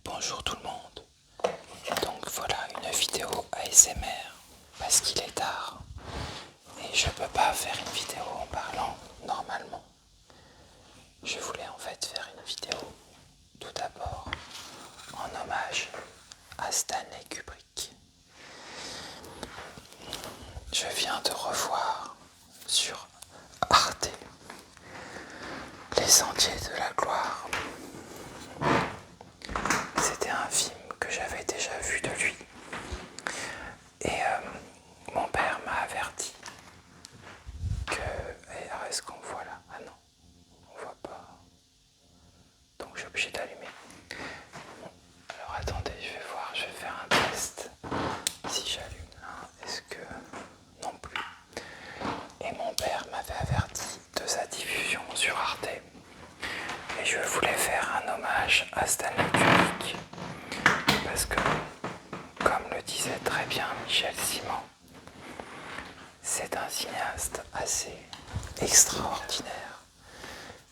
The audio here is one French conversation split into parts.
Bonjour tout le monde. Donc voilà une vidéo ASMR parce qu'il est tard et je peux pas faire une vidéo en parlant normalement. Je voulais en fait faire une vidéo tout d'abord en hommage à Stanley Kubrick. Je viens de revoir sur Arte Les Sentiers de la Gloire. C'était un film que j'avais déjà vu de lui. Et mon père m'a averti que... Est-ce qu'on voit là? Ah non, on voit pas. Donc je suis obligé d'allumer. Alors attendez, je vais voir, je vais faire un test. Si j'allume là, est-ce que... Non plus. Et mon père m'avait averti de sa diffusion sur Arte. Et je voulais faire un hommage à Stanley Kubrick. Parce que, comme le disait très bien Michel Simon, c'est un cinéaste assez extraordinaire.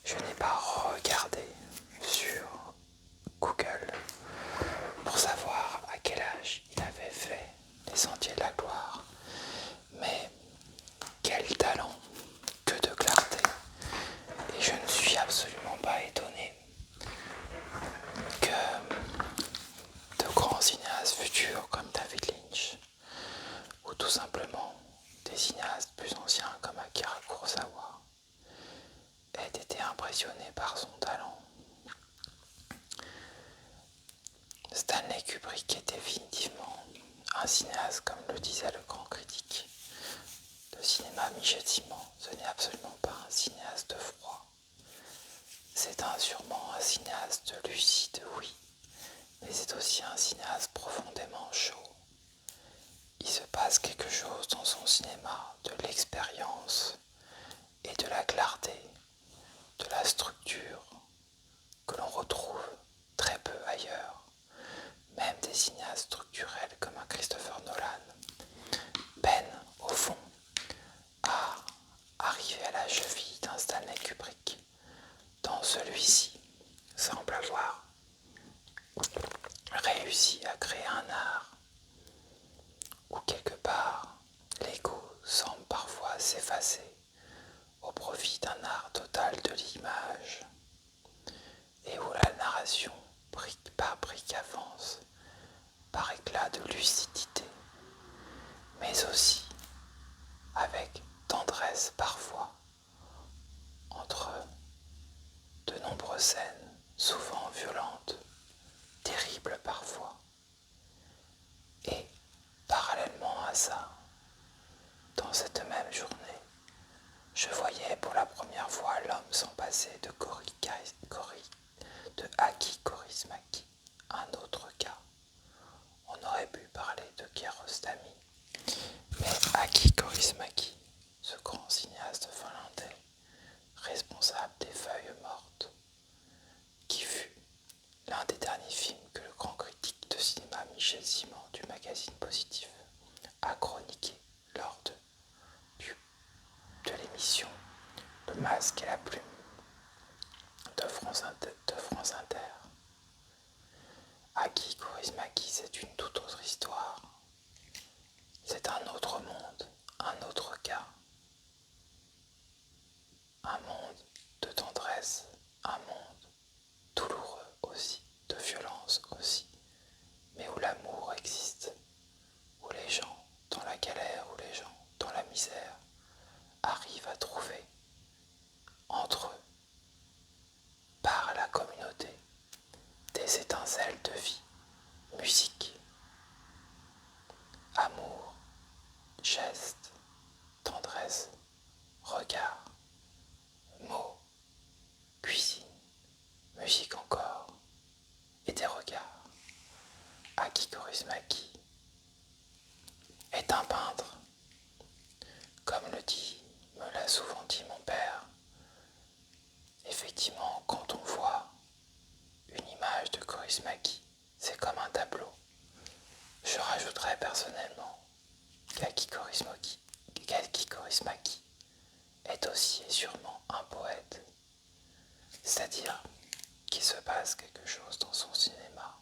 Je n'ai pas regardé sur Google pour savoir à quel âge il avait fait Les Sentiers de la Gloire. Mais quel talent, que de clarté. Et je ne suis absolument pas étonné que de grands cinéastes futurs comme David Lynch ou tout simplement des cinéastes plus anciens comme Akira Kurosawa aient été impressionnés par son talent. Stanley Kubrick est définitivement un cinéaste, comme le disait le grand critique de cinéma Michel Simon. Ce n'est absolument pas un cinéaste froid. C'est sûrement un cinéaste lucide, oui, mais c'est aussi un cinéaste profondément chaud. Il se passe quelque chose dans son cinéma, de l'expérience et de la clarté, de la structure que l'on retrouve très peu ailleurs. Même des cinéastes structurels comme un Christopher Nolan peinent au fond à arriver à la cheville d'un Stanley Kubrick. Dans celui-ci, semble avoir réussi à créer un art où quelque part l'ego semble parfois s'effacer au profit d'un art total de l'image et où la narration brique par brique avance par éclat de lucidité, mais aussi avec tendresse parfois entre de nombreuses scènes, souvent violentes, terribles parfois. Et parallèlement à ça, dans cette même journée, je voyais pour la première fois l'homme sans passer de Aki Kaurismäki, un autre cas. On aurait pu parler de Kiarostami, mais Aki Kaurismäki, ce grand cinéaste finlandais, responsable des Feuilles mortes, qui fut l'un des derniers films que le grand critique de cinéma Michel Simon du magazine Positif a chroniqué lors de l'émission Le Masque et la Plume de France Inter. Aki Kaurismäki, c'est une toute autre histoire. C'est un autre monde, un autre cas. Un monde de tendresse, un monde douloureux aussi, de violence aussi, mais où l'amour existe, où les gens dans la galère, où les gens dans la misère arrivent à trouver entre eux, par la communauté, des étincelles de vie, musique, amour, geste, tendresse, regard, mots, cuisine, musique encore, et des regards. Aki Kaurismäki est un peintre, comme me l'a souvent dit mon père. Effectivement, quand on voit une image de Kaurismäki, c'est comme un tableau. Je rajouterais personnellement qu'Aki Kaurismäki est aussi et sûrement un poète. C'est-à-dire qu'il se passe quelque chose dans son cinéma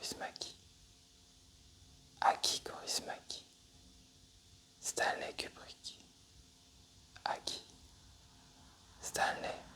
Kaurismäki. Aki Kaurismäki. Stanley Kubrick. Aki. Stanley